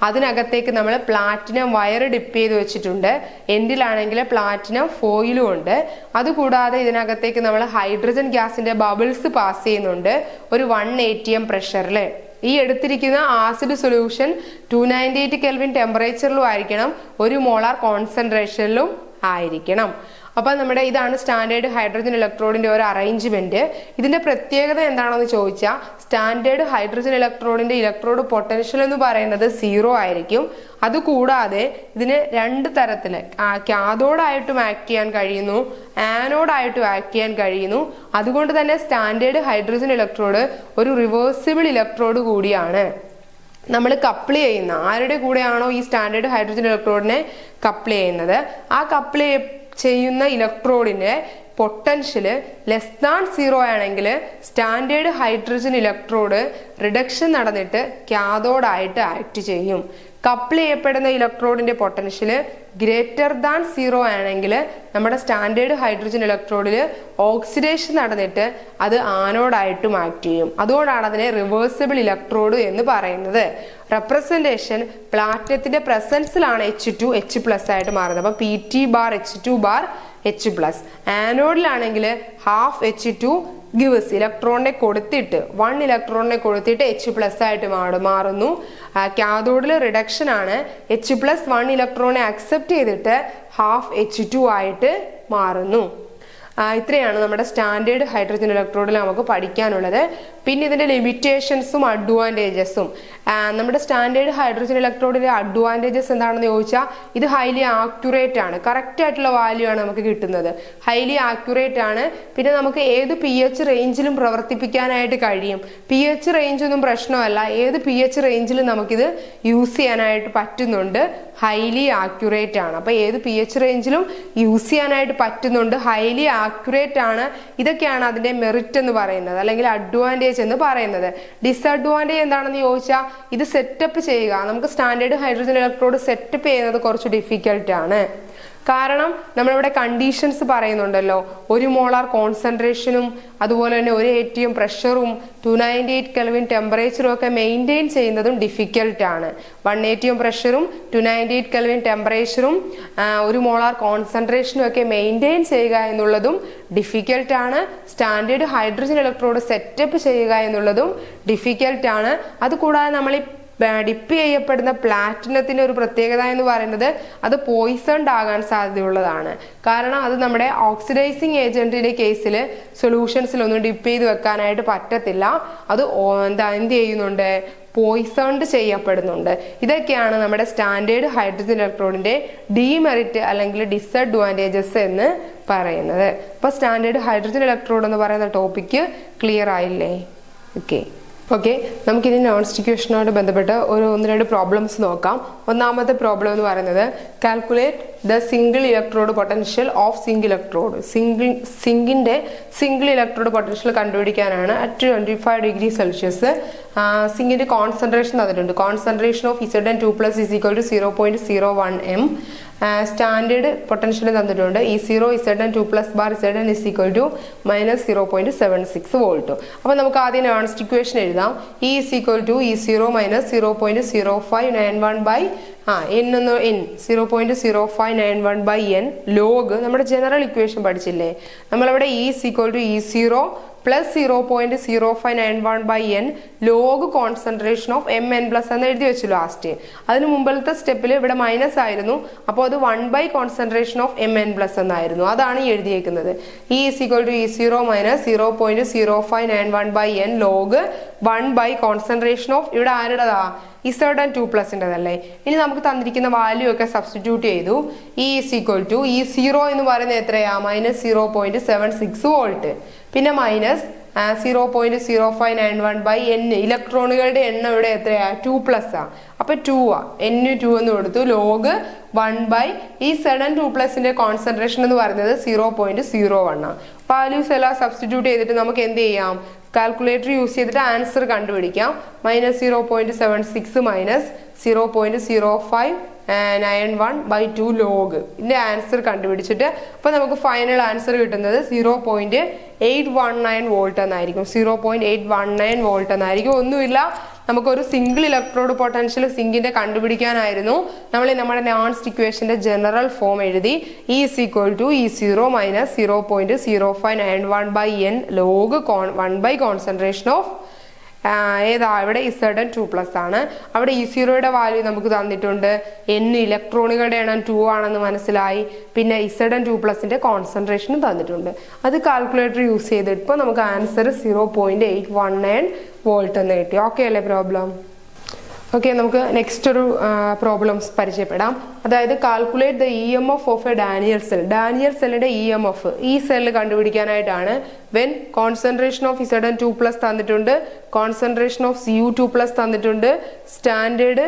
അതിനകത്തേക്ക് നമ്മൾ പ്ലാറ്റിനം വയർ ഡിപ്പ് ചെയ്ത് വെച്ചിട്ടുണ്ട്. എൻഡിലാണെങ്കിൽ പ്ലാറ്റിനം ഫോയിലും ഉണ്ട്. അതുകൂടാതെ ഇതിനകത്തേക്ക് നമ്മൾ ഹൈഡ്രജൻ ഗ്യാസിന്റെ ബബിൾസ് പാസ് ചെയ്യുന്നുണ്ട് ഒരു 1 atm പ്രഷറിൽ. ഈ എടുത്തിരിക്കുന്ന ആസിഡ് സൊല്യൂഷൻ 298 കെൽവിൻ ടെമ്പറേച്ചറിലും ആയിരിക്കണം, 1 മോളാർ കോൺസെൻട്രേഷനിലും ആയിരിക്കണം. അപ്പൊ നമ്മുടെ ഇതാണ് സ്റ്റാൻഡേർഡ് ഹൈഡ്രജൻ ഇലക്ട്രോഡിന്റെ ഒരു അറേഞ്ച്മെന്റ്. ഇതിന്റെ പ്രത്യേകത എന്താണെന്ന് ചോദിച്ചാൽ സ്റ്റാൻഡേർഡ് ഹൈഡ്രജൻ ഇലക്ട്രോഡിന്റെ ഇലക്ട്രോഡ് പൊട്ടൻഷ്യൽ എന്ന് പറയുന്നത് 0 ആയിരിക്കും. അതുകൂടാതെ ഇതിന് 2 തരത്തില് കാഥോഡായിട്ടും ആക്ട് ചെയ്യാൻ കഴിയുന്നു, ആനോഡായിട്ടും ആക്ട് ചെയ്യാൻ കഴിയുന്നു. അതുകൊണ്ട് തന്നെ സ്റ്റാൻഡേർഡ് ഹൈഡ്രജൻ ഇലക്ട്രോഡ് ഒരു റിവേഴ്സിബിൾ ഇലക്ട്രോഡ് കൂടിയാണ്. നമ്മൾ കപ്പിൾ ചെയ്യുന്ന ആരുടെ കൂടെയാണോ ഈ സ്റ്റാൻഡേർഡ് ഹൈഡ്രജൻ ഇലക്ട്രോഡിനെ കപ്പിൾ ചെയ്യുന്നത്, ആ കപ്പിൾ ചെയ്യുന്ന ഇലക്ട്രോഡിന്റെ പൊട്ടൻഷ്യൽ <0 ആണെങ്കിൽ സ്റ്റാൻഡേർഡ് ഹൈഡ്രജൻ ഇലക്ട്രോഡ് റിഡക്ഷൻ നടന്നിട്ട് കാഥോഡായിട്ട് ആക്ട് ചെയ്യും. കപ്പിൾ ചെയ്യപ്പെടുന്ന ഇലക്ട്രോഡിന്റെ പൊട്ടൻഷ്യൽ <0 ആണെങ്കിൽ നമ്മുടെ സ്റ്റാൻഡേർഡ് ഹൈഡ്രജൻ ഇലക്ട്രോഡിൽ ഓക്സിഡേഷൻ നടന്നിട്ട് അത് ആനോഡായിട്ടും ആക്ട് ചെയ്യും. അതുകൊണ്ടാണ് അതിനെ റിവേഴ്സിബിൾ ഇലക്ട്രോഡ് എന്ന് പറയുന്നത്. റെപ്രസെന്റേഷൻ പ്ലാറ്റിനത്തിന്റെ പ്രസൻസിലാണ് H2 H+ ആയിട്ട് മാറുന്നത്. അപ്പൊ Pt⁻H2 H+. ആനോഡിലാണെങ്കിൽ ½ ഗിവ്സ് ഇലക്ട്രോണിനെ കൊടുത്തിട്ട് 1 ഇലക്ട്രോണിനെ കൊടുത്തിട്ട് H+ ആയിട്ട് മാറുന്നു. കാഥോഡിൽ റിഡക്ഷൻ ആണ്. H+ 1 ഇലക്ട്രോണിനെ അക്സെപ്റ്റ് ചെയ്തിട്ട് ½ ആയിട്ട് മാറുന്നു. ഇത്രയാണ് നമ്മുടെ സ്റ്റാൻഡേർഡ് ഹൈഡ്രജൻ ഇലക്ട്രോഡിൽ നമുക്ക് പഠിക്കാനുള്ളത്. പിന്നെ ഇതിന്റെ ലിമിറ്റേഷൻസും അഡ്വാൻറ്റേജസും. നമ്മുടെ സ്റ്റാൻഡേർഡ് ഹൈഡ്രജൻ ഇലക്ട്രോഡിന്റെ അഡ്വാൻറ്റേജസ് എന്താണെന്ന് ചോദിച്ചാൽ ഇത് ഹൈലി ആക്യുറേറ്റ് ആണ്. കറക്റ്റ് ആയിട്ടുള്ള വാല്യൂ ആണ് നമുക്ക് കിട്ടുന്നത്. ഹൈലി ആക്യുറേറ്റ് ആണ്. പിന്നെ നമുക്ക് ഏത് pH റേഞ്ചിലും പ്രവർത്തിപ്പിക്കാനായിട്ട് കഴിയും. pH റേഞ്ച് ഒന്നും പ്രശ്നമല്ല. ഏത് pH റേഞ്ചിലും നമുക്കിത് യൂസ് ചെയ്യാനായിട്ട് പറ്റുന്നുണ്ട്. ഹൈലി ആക്യുറേറ്റ് ആണ്. അപ്പൊ ഏത് pH റേഞ്ചിലും യൂസ് ചെയ്യാനായിട്ട് പറ്റുന്നുണ്ട്. ഹൈലി ആക്യുറേറ്റ് ആണ്. ഇതൊക്കെയാണ് അതിന്റെ മെറിറ്റ് എന്ന് പറയുന്നത്, അല്ലെങ്കിൽ അഡ്വാൻറ്റേജ് എന്ന് പറയുന്നത്. ഡിസഡ്വാൻറ്റേജ് എന്താണെന്ന് ചോദിച്ചാൽ ഇത് സെറ്റപ്പ് ചെയ്യുക, നമുക്ക് സ്റ്റാൻഡേർഡ് ഹൈഡ്രജൻ ഇലക്ട്രോഡ് സെറ്റപ്പ് ചെയ്യുന്നത് കുറച്ച് ഡിഫിക്കൽട്ട് ആണ്. കാരണം നമ്മളിവിടെ കണ്ടീഷൻസ് പറയുന്നുണ്ടല്ലോ, 1 മോളാർ കോൺസെൻട്രേഷനും അതുപോലെ തന്നെ 1 atm പ്രഷറും 298 കെൽവിൻ ടെമ്പറേച്ചറും ഒക്കെ മെയിൻറ്റെയിൻ ചെയ്യുന്നതും ഡിഫിക്കൽട്ട് ആണ്. 1 atm പ്രഷറും 298 കെൽവിൻ ടെമ്പറേച്ചറും 1 മോളാർ കോൺസെൻട്രേഷനും ഒക്കെ മെയിൻറ്റെയിൻ ചെയ്യുക എന്നുള്ളതും ഡിഫിക്കൽട്ട് ആണ്. സ്റ്റാൻഡേർഡ് ഹൈഡ്രജൻ ഇലക്ട്രോഡ് സെറ്റപ്പ് ചെയ്യുക എന്നുള്ളതും ഡിഫിക്കൽട്ട് ആണ്. അതുകൂടാതെ നമ്മൾ ഈ ഡിപ്പ് ചെയ്യപ്പെടുന്ന പ്ലാറ്റിനത്തിന്റെ ഒരു പ്രത്യേകത എന്ന് പറയുന്നത് അത് പോയിസൺഡ് ആകാൻ സാധ്യതയുള്ളതാണ്. കാരണം അത് നമ്മുടെ ഓക്സിഡൈസിങ് ഏജന്റിന്റെ കേസിൽ സൊല്യൂഷൻസിലൊന്നും ഡിപ്പ് ചെയ്ത് വെക്കാനായിട്ട് പറ്റത്തില്ല. അത് എന്ത് ചെയ്യുന്നുണ്ട്, പോയിസൺഡ് ചെയ്യപ്പെടുന്നുണ്ട്. ഇതൊക്കെയാണ് നമ്മുടെ സ്റ്റാൻഡേർഡ് ഹൈഡ്രജൻ ഇലക്ട്രോഡിന്റെ ഡീമെറിറ്റ് അല്ലെങ്കിൽ ഡിസഡ്വാൻറ്റേജസ് എന്ന് പറയുന്നത്. അപ്പൊ സ്റ്റാൻഡേർഡ് ഹൈഡ്രജൻ ഇലക്ട്രോഡ് എന്ന് പറയുന്ന ടോപ്പിക്ക് ക്ലിയർ ആയില്ലേ? ഓക്കെ. ഓക്കെ, നമുക്കിനി നോൺ സ്റ്റിക്വേഷനോട് ബന്ധപ്പെട്ട് ഒന്ന് രണ്ട് പ്രോബ്ലംസ് നോക്കാം. ഒന്നാമത്തെ പ്രോബ്ലം എന്ന് പറയുന്നത് calculate the single electrode potential of single electrode. സിങ്കിന്റെ സിംഗിൾ ഇലക്ട്രോഡ് പൊട്ടൻഷ്യൽ കണ്ടുപിടിക്കാനാണ്. അറ്റ് 25 ഡിഗ്രി സെൽഷ്യസ് സിങ്കിന്റെ കോൺസെൻട്രേഷൻ തന്നിട്ടുണ്ട്. Concentration of Zn2+ is equal to 0.01 m. Standard potential തന്നിട്ടുണ്ട്. E0 Zn2+ bar Zn is equal to -0.76 volt. അപ്പൊ നമുക്ക് ആദ്യം non സ്റ്റിക്വേഷൻ എഴുതാം. E is equal to E0 - 0.0591 by n 0.0591 by n log നമ്മുടെ general equation പഠിച്ചില്ലേ? നമ്മളവിടെ E is equal to E0 plus 0.0591 by n log concentration of mn plus എന്ന് എഴുതി വെച്ചു ലാസ്റ്റ്. അതിന് മുമ്പത്തെ സ്റ്റെപ്പിൽ ഇവിടെ മൈനസ് ആയിരുന്നു, അപ്പോൾ അത് 1 by concentration of mn plus എന്നായിരുന്നു. അതാണ് എഴുതിയേക്കുന്നത്. E is equal to E0 - 0.0591 by n log 1 by concentration of ഇവിടെ ആരുടേതാ? Zn2+ ഇനി നമുക്ക് തന്നിരിക്കുന്ന വാല്യൂ ഒക്കെ സബ്സ്റ്റിറ്റ്യൂട്ട് ചെയ്തു. E is equal to E0 എന്ന് പറയുന്നത് എത്രയാ? -0.76 വോൾട്ട്. പിന്നെ മൈനസ് 0.0591 by n ഇലക്ട്രോണുകളുടെ എണ്ണം ഇവിടെ എത്രയാ? 2+ അപ്പൊ 2 n2 എന്ന് കൊടുത്തു. ലോഗ് 1 by ഈ Zn2+ കോൺസെൻട്രേഷൻ എന്ന് പറയുന്നത് 0.01. വാല്യൂസ് എല്ലാം സബ്സ്റ്റിറ്റ്യൂട്ട് ചെയ്തിട്ട് നമുക്ക് എന്ത് ചെയ്യാം? കാൽക്കുലേറ്റർ യൂസ് ചെയ്തിട്ട് ആൻസർ കണ്ടുപിടിക്കാം. -0.76 മൈനസ് 0.0591 by 2 ലോഗ് ഇതിന്റെ ആൻസർ കണ്ടുപിടിച്ചിട്ട് അപ്പൊ നമുക്ക് ഫൈനൽ ആൻസർ കിട്ടുന്നത് 0.819 വോൾട്ട് എന്നായിരിക്കും. 0.819 വോൾട്ട് എന്നായിരിക്കും. ഒന്നുമില്ല, നമുക്കൊരു സിംഗിൾ ഇലക്ട്രോഡ് പൊട്ടൻഷ്യൽ സിങ്കിന്റെ കണ്ടുപിടിക്കാനായിരുന്നു. നമ്മൾ നമ്മുടെ നോൺ സ്റ്റിക്വേഷന്റെ ജനറൽ ഫോം എഴുതി. E is equal to E0 - 0.0591 by n log 1 by concentration of ഏതാ? ഇവിടെ Zn2+ ആണ്. അവിടെ E0യുടെ വാല്യൂ നമുക്ക് തന്നിട്ടുണ്ട്. n ഇലക്ട്രോണുകളുടെ എണ്ണം 2 ആണെന്ന് മനസ്സിലായി. പിന്നെ Zn2+ന്റെ കോൺസെൻട്രേഷനും തന്നിട്ടുണ്ട്. അത് കാൽക്കുലേറ്റർ യൂസ് ചെയ്തിട്ട് ഇപ്പോൾ നമുക്ക് ആൻസർ 0.819 വോൾട്ട് എന്ന് കിട്ടി. ഓക്കെ അല്ലേ പ്രോബ്ലം? ഓക്കെ, നമുക്ക് നെക്സ്റ്റ് ഒരു പ്രോബ്ലംസ് പരിചയപ്പെടാം. അതായത് calculate the EMF of a Daniell cell. Daniell സെല്ലിന്റെ EMF ഈ സെല്ല് കണ്ടുപിടിക്കാനായിട്ടാണ്. വെൻ കോൺസെൻട്രേഷൻ ഓഫ് Zn2+ തന്നിട്ടുണ്ട്, കോൺസെൻട്രേഷൻ ഓഫ് Cu2+ തന്നിട്ടുണ്ട്, സ്റ്റാൻഡേർഡ്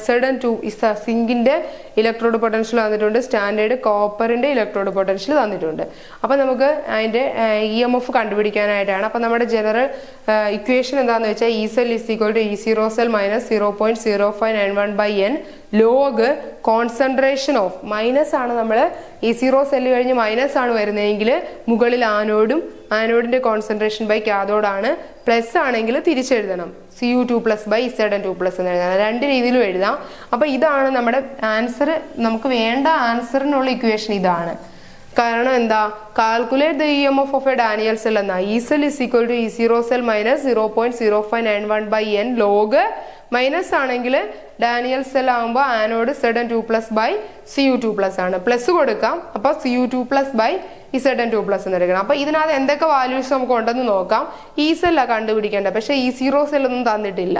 Zn2 സിങ്കിന്റെ ഇലക്ട്രോഡ് പൊട്ടൻഷ്യൽ തന്നിട്ടുണ്ട്, സ്റ്റാൻഡേർഡ് കോപ്പറിന്റെ ഇലക്ട്രോഡ് പൊട്ടൻഷ്യൽ തന്നിട്ടുണ്ട്. അപ്പൊ നമുക്ക് അതിന്റെ EMF കണ്ടുപിടിക്കാനായിട്ടാണ്. അപ്പൊ നമ്മുടെ ജനറൽ ഇക്വേഷൻ എന്താണെന്ന് വെച്ചാൽ E cell is equal to E0 cell minus 0.0591 by n log concentration of minus ആണ്. നമ്മൾ E0 സെല്ല് കഴിഞ്ഞ് മൈനസ് ആണ് വരുന്നതെങ്കിൽ മുകളിൽ ആനോഡിന്റെ കോൺസെൻട്രേഷൻ ബൈ കാഥോഡാണ്. പ്ലസ് ആണെങ്കിൽ തിരിച്ചെഴുതണം. Cu2+ by Zn2+ എന്ന് എഴുതണം. രണ്ട് രീതിയിലും എഴുതാം. അപ്പൊ ഇതാണ് നമ്മുടെ ആൻസർ. നമുക്ക് വേണ്ട ആൻസറിനുള്ള ഇക്വേഷൻ ഇതാണ്. കാരണം എന്താ? Calculate the EMF of a Daniell cell എന്നാ. E cell is equal to E0 cell minus 0.0591 by n log minus ആണെങ്കിൽ ഡാനിയൽ സെൽ ആകുമ്പോൾ ആനോഡ് Zn2+ by Cu2+ ആണ്. പ്ലസ് കൊടുക്കാം. അപ്പൊ Cu2+ by Zn2+ എന്ന് എടുക്കണം. അപ്പൊ ഇതിനകത്ത് എന്തൊക്കെ വാല്യൂസ് നമുക്ക് ഉണ്ടെന്ന് നോക്കാം. ഈ സെല്ലാ കണ്ടുപിടിക്കേണ്ട, പക്ഷെ E0 സെല്ലൊന്നും തന്നിട്ടില്ല.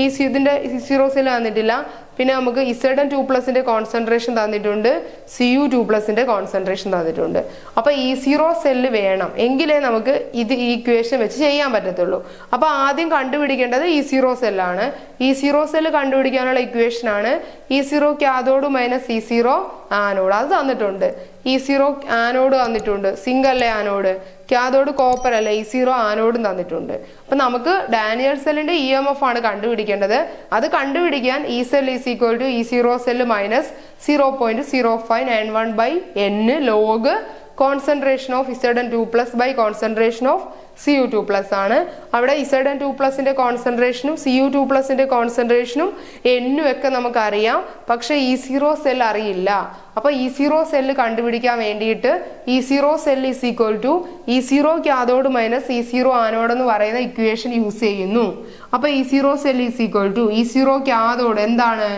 ഇതിന്റെ E0 സെല്ല് തന്നിട്ടില്ല. പിന്നെ നമുക്ക് Zn2+ന്റെ കോൺസെൻട്രേഷൻ തന്നിട്ടുണ്ട്, Cu2+ന്റെ കോൺസെൻട്രേഷൻ തന്നിട്ടുണ്ട്. അപ്പൊ E0 സെല്ല് വേണം, എങ്കിലേ നമുക്ക് ഇത് ഈ ഇക്വേഷൻ വെച്ച് ചെയ്യാൻ പറ്റത്തുള്ളൂ. അപ്പൊ ആദ്യം കണ്ടുപിടിക്കേണ്ടത് E0 സെല്ലാണ്. E0 സെല്ല് കണ്ടുപിടിക്കാനുള്ള ഇക്വേഷൻ ആണ് E0 cathode minus E0 anode. അത് തന്നിട്ടുണ്ട്. E0 ആനോഡ് തന്നിട്ടുണ്ട്. സിങ്ക് അല്ലേ ആനോഡ്, കാഥോഡ് കോപ്പർ അല്ലേ, E0 ആനോഡും തന്നിട്ടുണ്ട്. അപ്പൊ നമുക്ക് ഡാനിയൽ സെല്ലിന്റെ EMF ആണ് കണ്ടുപിടിക്കേണ്ടത്. അത് കണ്ടുപിടിക്കാൻ E cell is equal to E0 cell minus 0.0591 by n log concentration of Zn2+ by concentration of Cu2+ ആണ്. അവിടെ Zn2+ന്റെ കോൺസെൻട്രേഷനും Cu2+ന്റെ കോൺസെൻട്രേഷനും എന്നും ഒക്കെ നമുക്കറിയാം, പക്ഷെ E0 സെൽ അറിയില്ല. അപ്പൊ E0 സെല്ല് കണ്ടുപിടിക്കാൻ വേണ്ടിയിട്ട് E0 cell is equal to E0 cathode minus E0 anode എന്ന് പറയുന്ന ഇക്വേഷൻ യൂസ് ചെയ്യുന്നു. അപ്പൊ E0 cell is equal to E0 cathode എന്താണ്?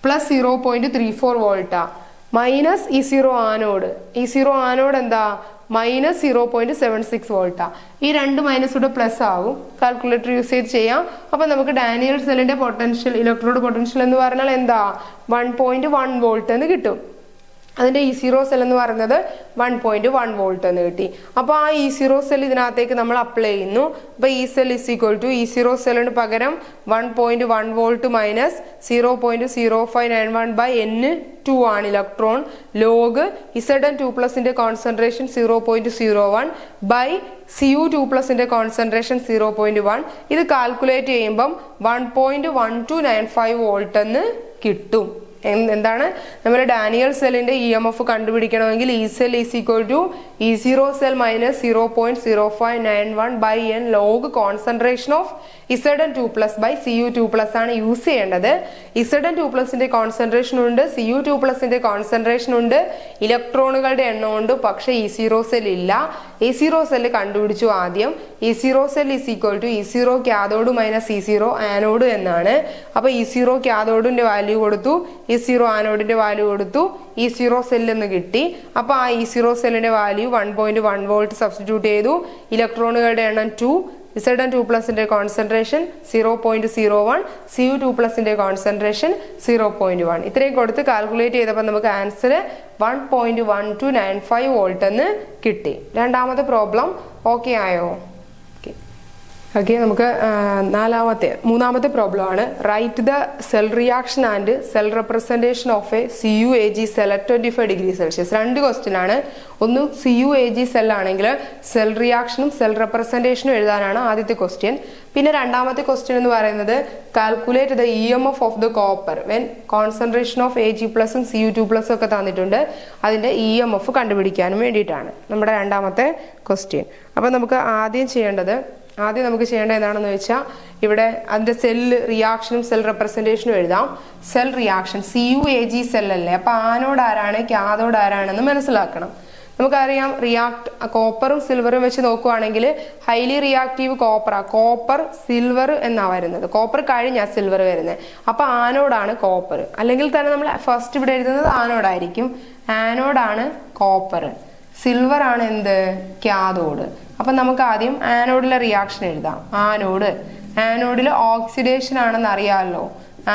പ്ലസ് 0.34 വോൾട്ടാ, minus E0 anode. E0 anode എന്താ? മൈനസ് 0.76 വോൾട്ടാ. ഈ രണ്ട് മൈനസ് കൂടെ പ്ലസ് ആകും. കാൽക്കുലേറ്റർ യൂസ് ചെയ്ത് ചെയ്യാം. അപ്പൊ നമുക്ക് ഡാനിയൽ സെല്ലിന്റെ പൊട്ടൻഷ്യൽ ഇലക്ട്രോഡ് പൊട്ടൻഷ്യൽ എന്ന് പറഞ്ഞാൽ എന്താ? 1.1 വോൾട്ട് എന്ന് കിട്ടും. അതിന്റെ E0 സെൽ എന്ന് പറയുന്നത് 1.1 വോൾട്ട് എന്ന് കിട്ടി. അപ്പോൾ ആ E0 സെൽ ഇതിനകത്തേക്ക് നമ്മൾ അപ്ലൈ ചെയ്യുന്നു. അപ്പോൾ ഈ cell is equal to E0 സെല്ലിന് പകരം 1.1 വോൾട്ട് മൈനസ് 0.0591 ബൈ N2 ആണ് ഇലക്ട്രോൺ ലോഗ് Zn2 പ്ലസിന്റെ കോൺസെൻട്രേഷൻ 0.01 ബൈ Cu2+ കോൺസെൻട്രേഷൻ 0.1. ഇത് കാൽക്കുലേറ്റ് ചെയ്യുമ്പം 1.1295 വോൾട്ട് എന്ന് കിട്ടും. എന്താണ് നമ്മൾ ഡാനിയൽ സെല്ലിന്റെ EMF കണ്ടുപിടിക്കണമെങ്കിൽ E cell is equal to E0 cell minus 0.0591 by N log concentration of Zn2+ by Cu2+ ആണ് യൂസ് ചെയ്യേണ്ടത്. Zn2+ന്റെ കോൺസെൻട്രേഷൻ ഉണ്ട്, Cu2+ന്റെ കോൺസെൻട്രേഷൻ ഉണ്ട്, ഇലക്ട്രോണുകളുടെ എണ്ണം ഉണ്ട്, പക്ഷെ E0 സെൽ ഇല്ല. E0 സെല്ല് കണ്ടുപിടിച്ചു ആദ്യം. E0 cell is equal to E0 cathode minus E0 anode എന്നാണ്. അപ്പൊ E0 കാഥോഡിന്റെ വാല്യൂ കൊടുത്തു, E0 ആനോഡിന്റെ വാല്യൂ കൊടുത്തു, E0 സെല്ല് എന്ന് കിട്ടി. അപ്പൊ ആ E0 സെല്ലിന്റെ വാല്യൂ 1.1 വോൾട്ട് സബ്സ്റ്റിറ്റ്യൂട്ട് ചെയ്തു. ഇലക്ട്രോണുകളുടെ എണ്ണം 2, Zn2+ന്റെ കോൺസെൻട്രേഷൻ 0.01, Cu2+ന്റെ കോൺസെൻട്രേഷൻ 0.1. ഇത്രയും കൊടുത്ത് കാൽക്കുലേറ്റ് ചെയ്തപ്പോൾ നമുക്ക് ആൻസർ 1.1295 വോൾട്ട് എന്ന് കിട്ടി. രണ്ടാമത്തെ പ്രോബ്ലം ഓക്കെ ആയോ? ഓക്കെ, നമുക്ക് മൂന്നാമത്തെ പ്രോബ്ലം ആണ്. Write the cell reaction and cell representation of a CuAg cell at 25 degree Celsius. രണ്ട് ക്വസ്റ്റ്യൻ ആണ്. ഒന്ന് CuAg സെൽ ആണെങ്കിൽ സെൽ റിയാക്ഷനും സെൽ റെപ്രസെന്റേഷനും എഴുതാനാണ് ആദ്യത്തെ ക്വസ്റ്റ്യൻ. പിന്നെ രണ്ടാമത്തെ ക്വസ്റ്റ്യൻ എന്ന് പറയുന്നത് calculate the EMF of the copper when concentration of Ag+ഉം Cu2+ ഒക്കെ തന്നിട്ടുണ്ട്. അതിന്റെ EMF കണ്ടുപിടിക്കാനും വേണ്ടിയിട്ടാണ് നമ്മുടെ രണ്ടാമത്തെ ക്വസ്റ്റ്യൻ. അപ്പൊ നമുക്ക് ആദ്യം നമുക്ക് ചെയ്യേണ്ടത് എന്താണെന്ന് വെച്ചാൽ ഇവിടെ അതിന്റെ സെൽ റിയാക്ഷനും സെൽ റെപ്രസെന്റേഷനും എഴുതാം. സെൽ റിയാക്ഷൻ CuAg സെൽ അല്ലേ, അപ്പൊ ആനോഡ് ആരാണ് കാഥോഡ് ആരാണെന്ന് മനസ്സിലാക്കണം. നമുക്കറിയാം കോപ്പറും സിൽവറും വെച്ച് നോക്കുവാണെങ്കിൽ ഹൈലി റിയാക്റ്റീവ് കോപ്പർ സിൽവർ എന്നാ വരുന്നത്. കോപ്പർ കഴിഞ്ഞാ സിൽവർ വരുന്നത്. അപ്പൊ ആനോഡാണ് കോപ്പർ. അല്ലെങ്കിൽ തന്നെ നമ്മൾ ഫസ്റ്റ് ഇവിടെ എഴുതുന്നത് ആനോഡായിരിക്കും. ആനോഡാണ് കോപ്പർ, സിൽവർ ആണ് എന്ത് കാഥോഡ്. അപ്പൊ നമുക്ക് ആദ്യം ആനോഡിലെ റിയാക്ഷൻ എഴുതാം. ആനോഡിൽ ഓക്സിഡേഷൻ ആണെന്ന് അറിയാമല്ലോ.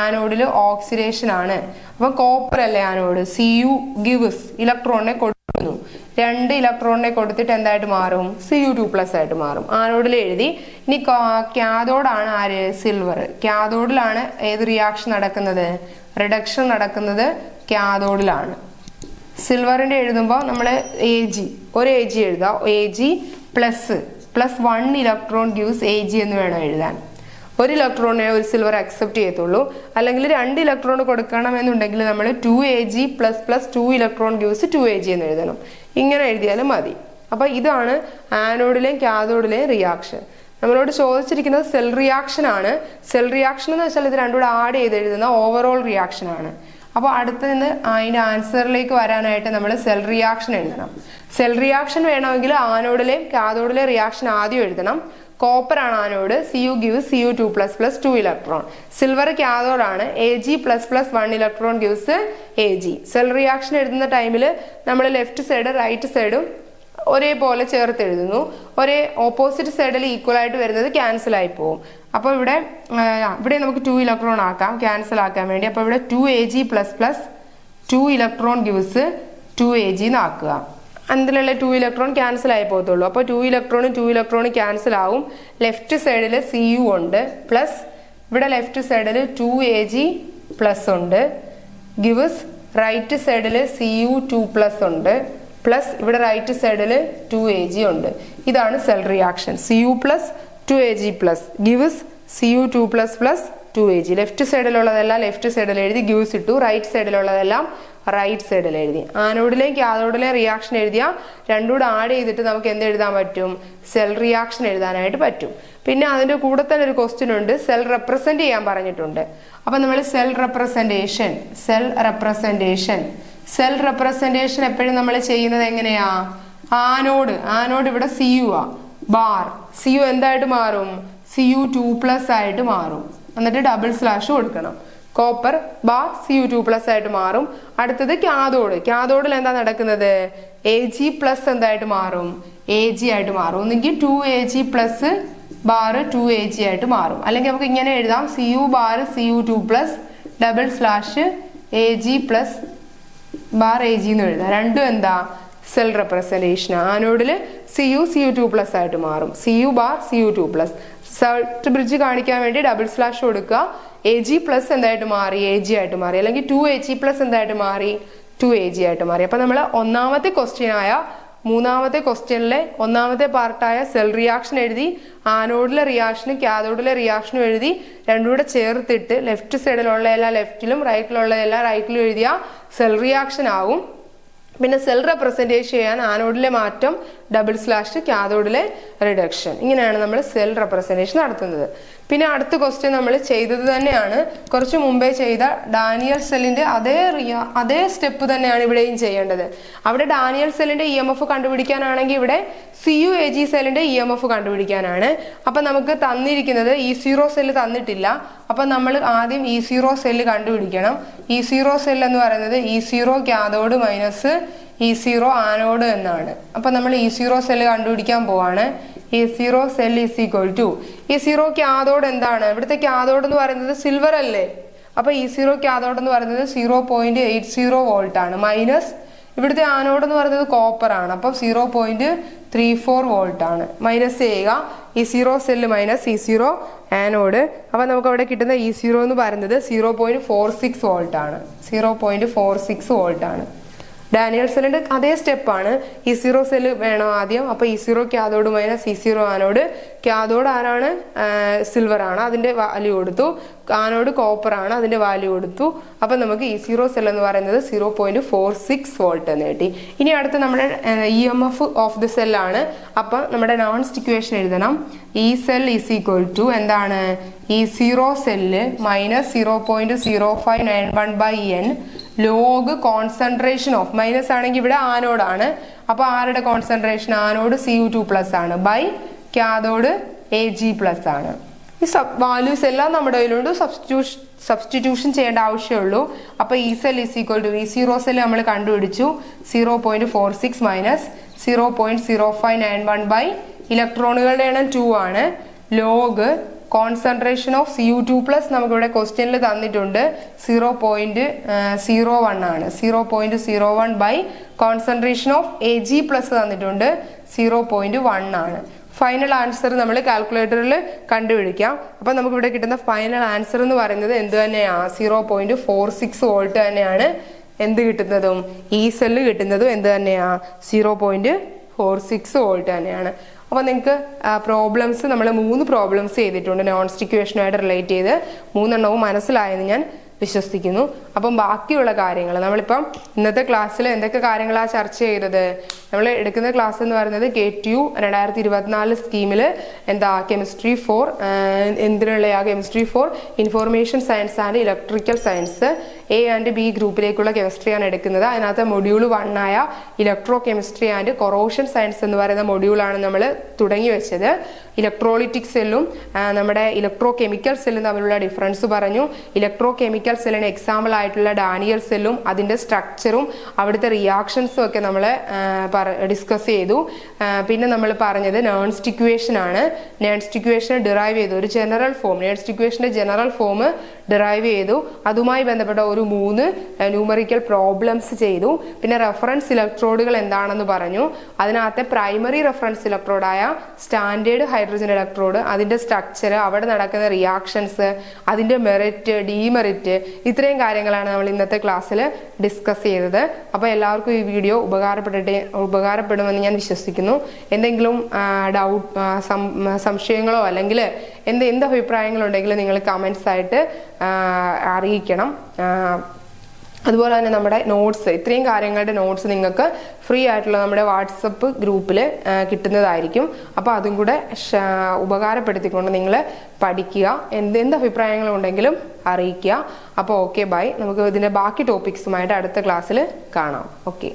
ആനോഡിൽ ഓക്സിഡേഷൻ ആണ്. അപ്പൊ കോപ്പർ അല്ലേ ആനോഡ്. Cu ഗിവ്സ് ഇലക്ട്രോണിനെ കൊടുക്കുന്നു. 2 ഇലക്ട്രോണിനെ കൊടുത്തിട്ട് എന്തായിട്ട് മാറും? Cu2+ ആയിട്ട് മാറും. ആനോഡിൽ എഴുതി. ഇനി കാഥോഡാണ് ആര്? സിൽവർ. കാഥോഡിലാണ് ഏത് റിയാക്ഷൻ നടക്കുന്നത്? റിഡക്ഷൻ നടക്കുന്നത് കാഥോഡിലാണ്. സിൽവറിന്റെ എഴുതുമ്പോൾ നമ്മൾ ഒരു Ag എഴുതാം. Ag plus 1 electron gives Ag എന്ന് വേണം എഴുതാൻ. ഒരു ഇലക്ട്രോണിനെ ഒരു സിൽവർ അക്സെപ്റ്റ് ചെയ്യത്തുള്ളൂ. അല്ലെങ്കിൽ 2 ഇലക്ട്രോൺ കൊടുക്കണമെന്നുണ്ടെങ്കിൽ നമ്മൾ 2Ag plus 2 electron gives 2Ag എന്ന് എഴുതണം. ഇങ്ങനെ എഴുതിയാലും മതി. അപ്പൊ ഇതാണ് ആനോഡിലെയും കാഥോഡിലെയും റിയാക്ഷൻ. നമ്മളോട് ചോദിച്ചിരിക്കുന്നത് സെൽ റിയാക്ഷൻ ആണ്. സെൽ റിയാക്ഷൻ എന്ന് വെച്ചാൽ ഇത് രണ്ടും കൂടെ ആഡ് ചെയ്ത് എഴുതുന്ന ഓവറോൾ റിയാക്ഷൻ ആണ്. അപ്പോൾ അടുത്തതിന് അതിന്റെ ആൻസറിലേക്ക് വരാനായിട്ട് നമ്മൾ സെൽ റിയാക്ഷൻ എഴുതണം. സെൽ റിയാക്ഷൻ വേണമെങ്കിൽ ആനോഡിലെയും കാഥോഡിലെയും റിയാക്ഷൻ ആദ്യം എഴുതണം. കോപ്പർ ആണ് anode. Cu gives Cu2+ 2 electron. Silver cathode Ag plus 1 electron gives Ag. Cell reaction എഴുതുന്ന ടൈമിൽ നമ്മൾ ലെഫ്റ്റ് സൈഡ് റൈറ്റ് സൈഡും ഒരേപോലെ ചേർത്ത് എഴുതുന്നു. ഒരേ ഓപ്പോസിറ്റ് സൈഡിൽ ഈക്വൽ ആയിട്ട് വരുന്നത് ക്യാൻസൽ ആയി പോകും. അപ്പൊ ഇവിടെ നമുക്ക് 2 ഇലക്ട്രോൺ ആക്കാം ക്യാൻസൽ ആക്കാൻ വേണ്ടി. അപ്പൊ ഇവിടെ 2Ag plus 2 electron gives 2Ag ആക്കുക. അതിലുള്ള 2 ഇലക്ട്രോൺ ക്യാൻസൽ ആയി പോകത്തുള്ളൂ. അപ്പൊ 2 ഇലക്ട്രോൺ ക്യാൻസൽ ആവും. ലെഫ്റ്റ് സൈഡിൽ Cu ഉണ്ട് പ്ലസ് ഇവിടെ ലെഫ്റ്റ് സൈഡിൽ 2Ag പ്ലസ് ഉണ്ട് ഗിവ്സ് റൈറ്റ് സൈഡിൽ Cu2+ ഉണ്ട് പ്ലസ് ഇവിടെ റൈറ്റ് സൈഡിൽ 2Ag ഉണ്ട്. ഇതാണ് cell reaction. Cu plus 2Ag plus gives Cu2+ 2Ag. Left സൈഡിലുള്ളതെല്ലാം ലെഫ്റ്റ് സൈഡിൽ എഴുതി ഗിവ്സ് ഇട്ടു. റൈറ്റ് സൈഡിലുള്ളതെല്ലാം റൈറ്റ് സൈഡിൽ എഴുതി. ആനോഡിലെയും കാഥോഡിലെയും റിയാക്ഷൻ എഴുതിയാൽ രണ്ടും കൂടെ ആഡ് ചെയ്തിട്ട് നമുക്ക് എന്ത് എഴുതാൻ പറ്റും? സെൽ റിയാക്ഷൻ എഴുതാനായിട്ട് പറ്റും. പിന്നെ അതിന്റെ കൂടെ തന്നെ ഒരു ക്വസ്റ്റ്യൻ ഉണ്ട്, സെൽ റെപ്രസെന്റ് ചെയ്യാൻ പറഞ്ഞിട്ടുണ്ട്. അപ്പൊ നമ്മൾ സെൽ റെപ്രസെന്റേഷൻ എപ്പോഴും നമ്മൾ ചെയ്യുന്നത് എങ്ങനെയാ? ആനോഡ് ഇവിടെ Cu ബാർ. Cu എന്തായിട്ട് മാറും? Cu2+ ആയിട്ട് മാറും. എന്നിട്ട് ഡബിൾ സ്ലാഷ് കൊടുക്കണം. കോപ്പർ ബാർ Cu2+ ആയിട്ട് മാറും. അടുത്തത് കാഥോഡിൽ എന്താ നടക്കുന്നത്? Ag പ്ലസ് എന്തായിട്ട് മാറും? Ag ആയിട്ട് മാറും. ഒന്നെങ്കിൽ 2Ag പ്ലസ് ബാർ 2Ag ആയിട്ട് മാറും. അല്ലെങ്കിൽ നമുക്ക് ഇങ്ങനെ എഴുതാം, Cu bar Cu2+ double slash Ag plus bar AG എന്ന് എഴുതാം. രണ്ടും എന്താ സെൽ റെപ്രസെന്റേഷൻ. ആനോഡിൽ Cu2+ ആയിട്ട് മാറും. Cu bar Cu2+. സെർട്ട് ബ്രിഡ്ജ് കാണിക്കാൻ വേണ്ടി ഡബിൾ സ്ലാഷ് കൊടുക്കുക. Ag+ എന്തായിട്ട് മാറി Ag ആയിട്ട് മാറി, അല്ലെങ്കിൽ 2Ag+ എന്തായിട്ട് മാറി 2Ag ആയിട്ട് മാറി. അപ്പൊ നമ്മൾ ഒന്നാമത്തെ ക്വസ്റ്റ്യനായ മൂന്നാമത്തെ ക്വസ്റ്റ്യനിലെ ഒന്നാമത്തെ പാർട്ടായ സെൽ റിയാക്ഷൻ എഴുതി, ആനോഡിലെ റിയാക്ഷനും കാഥോഡിലെ റിയാക്ഷനും എഴുതി, രണ്ടും കൂടെ ചേർത്തിട്ട് ലെഫ്റ്റ് സൈഡിലുള്ള എല്ലാ ലെഫ്റ്റിലും റൈറ്റിലുള്ള എല്ലാ റൈറ്റിലും എഴുതിയ സെൽ റിയാക്ഷൻ ആവും. പിന്നെ സെൽ റെപ്രസെന്റേഷൻ ചെയ്യാൻ ആനോഡിലെ മാറ്റം ഡബിൾ സ്ലാഷ് കാഥോഡിലെ റിഡക്ഷൻ. ഇങ്ങനെയാണ് നമ്മൾ സെൽ റെപ്രസെന്റേഷൻ നടത്തുന്നത്. പിന്നെ അടുത്ത ക്വസ്റ്റ്യൻ നമ്മൾ ചെയ്തത് തന്നെയാണ്, കുറച്ച് മുമ്പേ ചെയ്ത ഡാനിയൽ സെല്ലിന്റെ അതേ സ്റ്റെപ്പ് തന്നെയാണ് ഇവിടെയും ചെയ്യേണ്ടത്. അവിടെ ഡാനിയൽ സെല്ലിന്റെ EMF കണ്ടുപിടിക്കാനാണെങ്കിൽ ഇവിടെ CuAg സെല്ലിന്റെ EMF കണ്ടുപിടിക്കാനാണ്. അപ്പൊ നമുക്ക് തന്നിരിക്കുന്നത് E0 സെല്ല് തന്നിട്ടില്ല. അപ്പൊ നമ്മൾ ആദ്യം E0 സെല്ല് കണ്ടുപിടിക്കണം. E0 സെല്ല് എന്ന് പറയുന്നത് E0 cathode minus E0 anode എന്നാണ്. അപ്പൊ നമ്മൾ E0 സെല്ല് കണ്ടുപിടിക്കാൻ പോവാണ്. E0 cell is equal to E0 cathode എന്താണ്? ഇവിടുത്തെ കാഥോഡ് എന്ന് പറയുന്നത് സിൽവർ അല്ലേ? അപ്പൊ E0 കാഥോഡ് എന്ന് പറയുന്നത് 0.80 വോൾട്ട് ആണ്. മൈനസ് ഇവിടുത്തെ ആനോഡ് എന്ന് പറയുന്നത് കോപ്പർ ആണ്. അപ്പൊ 0.34 വോൾട്ട് ആണ്. മൈനസ് ചെയ്യുക. E0 cell minus E0 anode. അപ്പൊ നമുക്ക് അവിടെ കിട്ടുന്ന E0 എന്ന് പറയുന്നത് 0.46 വോൾട്ട് ആണ്. 0.46 വോൾട്ട് ആണ്. ഡാനിയൽ സെല്ലിന്റെ അതേ സ്റ്റെപ്പാണ്. E0 സെല്ല് വേണം ആദ്യം. അപ്പൊ E0 cathode minus E0 anode. Cathode ആരാണ്? സിൽവർ ആണ്, അതിന്റെ വാല്യൂ കൊടുത്തു. ആനോഡ് കോപ്പർ ആണ്, അതിന്റെ വാല്യൂ കൊടുത്തു. അപ്പൊ നമുക്ക് E0 സെൽ എന്ന് പറയുന്നത് 0.46 വോൾട്ട് എന്ന് കിട്ടി. ഇനി അടുത്ത് നമ്മുടെ EMF ഓഫ് ദി സെല്ലാണ്. അപ്പൊ നമ്മുടെ നോൺസ്റ്റ് ഇക്വേഷൻ എഴുതണം. E cell is equal to എന്താണ്? E0 cell minus 0.0591/n log concentration of, minus ആണെങ്കിൽ ഇവിടെ ആനോഡാണ്. അപ്പൊ ആരുടെ കോൺസെൻട്രേഷൻ? ആനോഡ് Cu2+ ആണ് ബൈ കാഥോഡ് Ag+ ആണ്. ഈ വാല്യൂസ് എല്ലാം നമ്മുടെ കയ്യിലുണ്ട്. സബ്സ്റ്റിറ്റ്യൂഷൻ ചെയ്യേണ്ട ആവശ്യമുള്ളൂ. അപ്പൊ E cell is equal to E0 cell നമ്മൾ കണ്ടുപിടിച്ചു. 0.46 മൈനസ് 0.0591 ഇലക്ട്രോണുകളുടെ എണ്ണം 2 ആണ്. ലോഗ് കോൺസെൻട്രേഷൻ ഓഫ് Cu2+ നമുക്ക് ഇവിടെ ക്വസ്റ്റ്യനിൽ തന്നിട്ടുണ്ട് 0.01 ആണ്. 0.01 കോൺസെൻട്രേഷൻ ഓഫ് Ag+ തന്നിട്ടുണ്ട് 0.1 ആണ്. ഫൈനൽ ആൻസർ നമ്മൾ കാൽക്കുലേറ്ററിൽ കണ്ടുപിടിക്കാം. അപ്പൊ നമുക്ക് ഇവിടെ കിട്ടുന്ന ഫൈനൽ ആൻസർ എന്ന് പറയുന്നത് എന്ത് തന്നെയാണ്? 0.46 വോൾട്ട് തന്നെയാണ്. എന്ത് കിട്ടുന്നതും ഈ സെല്ല് കിട്ടുന്നതും എന്ത് തന്നെയാ? 0.46 വോൾട്ട് തന്നെയാണ്. അപ്പൊ നിങ്ങൾക്ക് പ്രോബ്ലംസ് നമ്മൾ 3 പ്രോബ്ലംസ് ചെയ്തിട്ടുണ്ട് നോൺസ്റ്റ് ഇക്വേഷനുമായിട്ട് റിലേറ്റ് ചെയ്ത്. 3 എണ്ണവും മനസ്സിലായെന്ന് ഞാൻ വിശ്വസിക്കുന്നു. അപ്പം ബാക്കിയുള്ള കാര്യങ്ങൾ നമ്മളിപ്പം ഇന്നത്തെ ക്ലാസ്സിൽ എന്തൊക്കെ കാര്യങ്ങളാണ് ചർച്ച ചെയ്തത്? നമ്മൾ എടുക്കുന്ന ക്ലാസ് എന്ന് പറയുന്നത് KTU 2024 സ്കീമിൽ എന്താ കെമിസ്ട്രി ഫോർ എന്തിനുള്ള chemistry for information science and electrical science A and B ഗ്രൂപ്പിലേക്കുള്ള കെമിസ്ട്രിയാണ് എടുക്കുന്നത്. അതിനകത്ത് മൊഡ്യൂൾ 1 ആയ electrochemistry and corrosion science എന്ന് പറയുന്ന മൊഡ്യൂളാണ് നമ്മൾ തുടങ്ങി വെച്ചത്. ഇലക്ട്രോളിറ്റിക് സെല്ലും നമ്മുടെ ഇലക്ട്രോ കെമിക്കൽ സെല്ലും തമ്മിലുള്ള ഡിഫറൻസ് പറഞ്ഞു. ഇലക്ട്രോ കെമിക്കൽ സെല്ലിന് എക്സാമ്പിൾ ആയിട്ടുള്ള ഡാനിയൽ സെല്ലും അതിന്റെ സ്ട്രക്ചറും അവിടുത്തെ റിയാക്ഷൻസും ഒക്കെ നമ്മൾ ഡിസ്കസ് ചെയ്തു. പിന്നെ നമ്മൾ പറഞ്ഞത് നേൺസ്റ്റ് ഇക്വേഷൻ ആണ്. നേൺസ്റ്റ് ഇക്വേഷൻ ഡിറൈവ് ചെയ്തു ഒരു ജനറൽ ഫോം. നേൺസ്റ്റ് ഇക്വേഷന്റെ ജനറൽ ഫോം ഡിറൈവ് ചെയ്തു. അതുമായി ബന്ധപ്പെട്ട ഒരു 3 ന്യൂമറിക്കൽ പ്രോബ്ലംസ് ചെയ്തു. പിന്നെ റെഫറൻസ് ഇലക്ട്രോഡുകൾ എന്താണെന്ന് പറഞ്ഞു. അതിനകത്തെ പ്രൈമറി റെഫറൻസ് ഇലക്ട്രോഡായ സ്റ്റാൻഡേർഡ് ഹൈഡ്രജൻ ഇലക്ട്രോഡ്, അതിന്റെ സ്ട്രക്ചർ, അവിടെ നടക്കുന്ന റിയാക്ഷൻസ്, അതിന്റെ മെറിറ്റ്, ഡീമെറിറ്റ്, ഇത്രയും കാര്യങ്ങളാണ് നമ്മൾ ഇന്നത്തെ ക്ലാസ്സിൽ ഡിസ്കസ് ചെയ്തത്. അപ്പോൾ എല്ലാവർക്കും ഈ വീഡിയോ ഉപകാരപ്പെടുമെന്ന് ഞാൻ വിശ്വസിക്കുന്നു. എന്തെങ്കിലും സംശയങ്ങളോ അല്ലെങ്കിൽ എന്ത് അഭിപ്രായങ്ങളുണ്ടെങ്കിൽ നിങ്ങൾ കമൻസ് ആയിട്ട് അറിയിക്കണം. അതുപോലെ തന്നെ നമ്മുടെ നോട്ട്സ്, ഇത്രയും കാര്യങ്ങളുടെ നോട്ട്സ് നിങ്ങൾക്ക് ഫ്രീ ആയിട്ടുള്ള നമ്മുടെ വാട്സപ്പ് ഗ്രൂപ്പിൽ കിട്ടുന്നതായിരിക്കും. അപ്പോൾ അതും കൂടെ ഉപകാരപ്പെടുത്തിക്കൊണ്ട് നിങ്ങൾ പഠിക്കുക. എന്ത് അഭിപ്രായങ്ങളുണ്ടെങ്കിലും അറിയിക്കുക. അപ്പോൾ ഓക്കെ, ബൈ. നമുക്ക് ഇതിൻ്റെ ബാക്കി ടോപ്പിക്സുമായിട്ട് അടുത്ത ക്ലാസ്സിൽ കാണാം. ഓക്കെ.